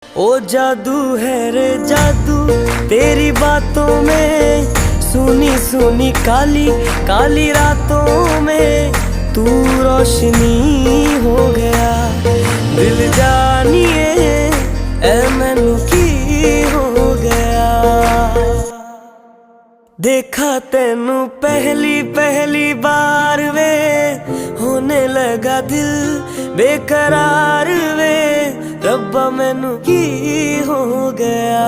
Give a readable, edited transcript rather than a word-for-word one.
ओ जादू है रे जादू तेरी बातों में, सुनी सुनी काली काली रातों में तू रोशनी हो गया। दिल जानिए ए मैनू की हो गया। देखा तेनू पहली पहली बार वे, होने लगा दिल बेकरार वे। रब्बा मैनू की हो गया।